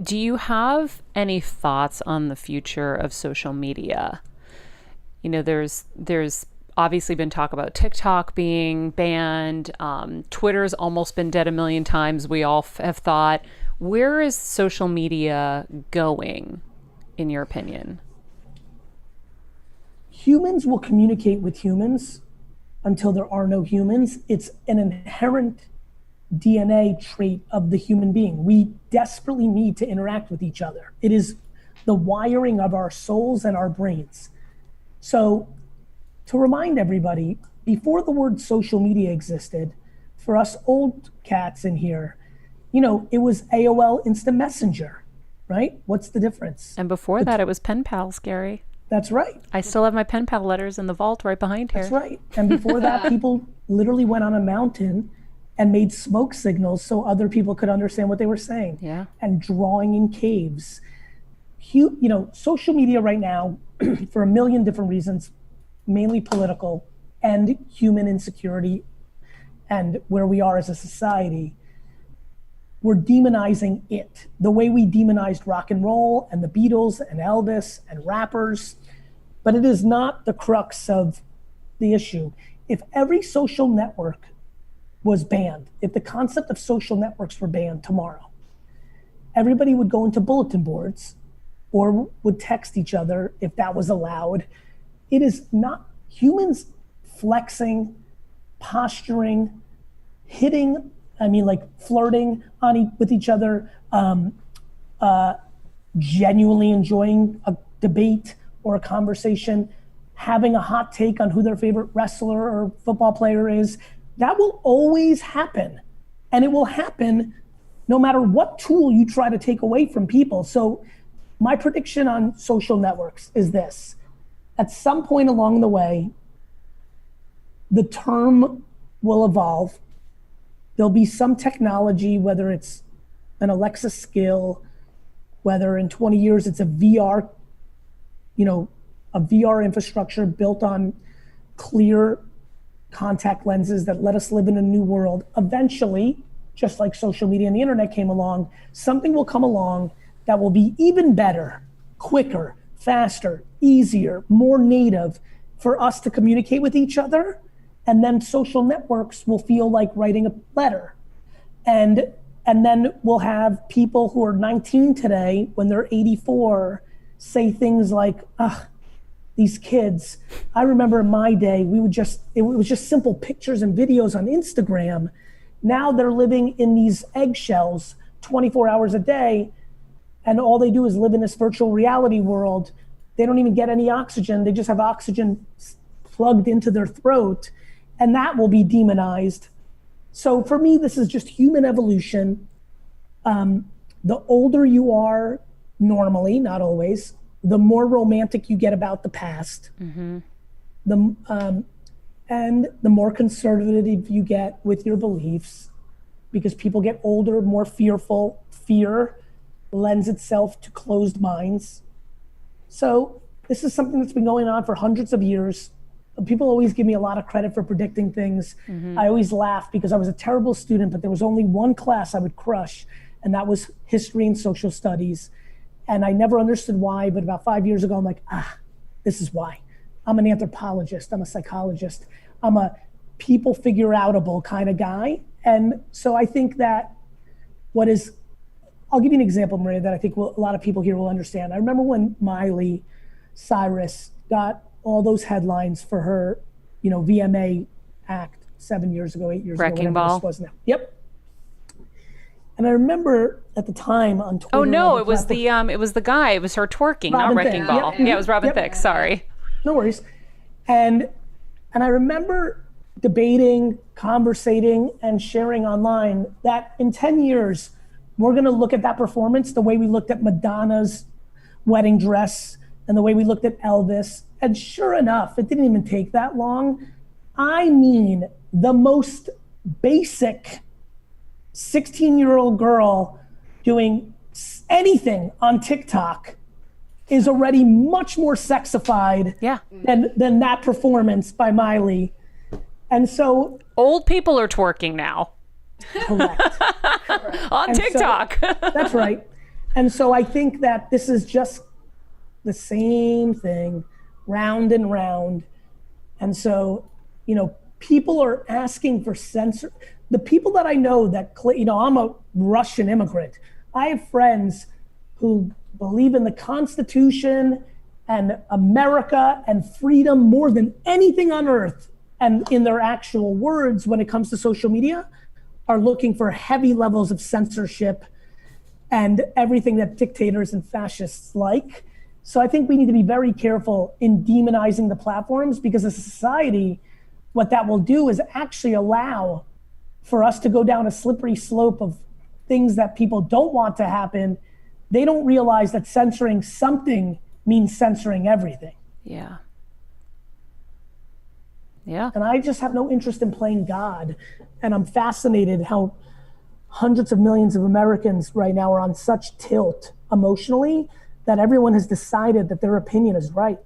Do you have any thoughts on the future of social media? You know, there's obviously been talk about TikTok being banned. Twitter's almost been dead a million times. We all have thought. Where is social media going, in your opinion? Humans will communicate with humans until there are no humans. It's an inherent DNA trait of the human being. We desperately need to interact with each other. It is the wiring of our souls and our brains. So to remind everybody, before the word social media existed, for us old cats in here, you know, it was AOL Instant Messenger, right? What's the difference? And before that, it was pen pals, Gary. That's right. I still have my pen pal letters in the vault right behind here. That's right. And before that, people literally went on a mountain and made smoke signals so other people could understand what they were saying. Yeah. And drawing in caves. You know, social media right now, for a million different reasons, mainly political and human insecurity and where we are as a society, we're demonizing it. The way we demonized rock and roll and the Beatles and Elvis and rappers, but it is not the crux of the issue. If every social network was banned, if the concept of social networks were banned tomorrow, everybody would go into bulletin boards or would text each other if that was allowed. It is not humans flexing, posturing, hitting, flirting with each other, genuinely enjoying a debate or a conversation, having a hot take on who their favorite wrestler or football player is. That will always happen. And it will happen no matter what tool you try to take away from people. So my prediction on social networks is this. At some point along the way, the term will evolve. There'll be some technology, whether it's an Alexa skill, whether in 20 years it's a VR, a VR infrastructure built on clear contact lenses that let us live in a new world. Eventually, just like social media and the internet came along, something will come along that will be even better, quicker, faster, easier, more native for us to communicate with each other. And then social networks will feel like writing a letter. And then we'll have people who are 19 today, when they're 84, say things like, these kids. I remember in my day, it was just simple pictures and videos on Instagram. Now they're living in these eggshells 24 hours a day, and all they do is live in this virtual reality world. They don't even get any oxygen. They just have oxygen plugged into their throat, and that will be demonized. So for me, this is just human evolution. The older you are, normally, not always, the more romantic you get about the past. Mm-hmm. And the more conservative you get with your beliefs, because people get older, more fearful. Fear lends itself to closed minds. So this is something that's been going on for hundreds of years. People always give me a lot of credit for predicting things. Mm-hmm. I always laugh because I was a terrible student, but there was only one class I would crush, and that was history and social studies. And I never understood why, but about 5 years ago, I'm like, this is why. I'm an anthropologist, I'm a psychologist, I'm a people figure outable kind of guy. And so I think that I'll give you an example, Maria, that I think a lot of people here will understand. I remember when Miley Cyrus got all those headlines for her, VMA act 7 years ago, 8 years ago. Wrecking Ball. This was now. Yep. And I remember at the time on Twitter. Oh no, it was the guy. It was her twerking, not Wrecking Ball. Yep. Yeah, it was Robin Thicke. Sorry. No worries. And I remember debating, conversating, and sharing online that in 10 years, we're going to look at that performance the way we looked at Madonna's wedding dress and the way we looked at Elvis. And sure enough, it didn't even take that long. I mean, the most basic 16-year-old girl doing anything on TikTok is already much more sexified than that performance by Miley. And so old people are twerking now. Correct. On TikTok. So, that's right. And so I think that this is just the same thing, round and round. And so, people are asking for censor. The people that I know that, I'm a Russian immigrant. I have friends who believe in the Constitution and America and freedom more than anything on earth. And in their actual words, when it comes to social media, are looking for heavy levels of censorship and everything that dictators and fascists like. So I think we need to be very careful in demonizing the platforms, because as a society, what that will do is actually allow for us to go down a slippery slope of things that people don't want to happen. They don't realize that censoring something means censoring everything. Yeah. Yeah. And I just have no interest in playing God. And I'm fascinated how hundreds of millions of Americans right now are on such tilt emotionally that everyone has decided that their opinion is right.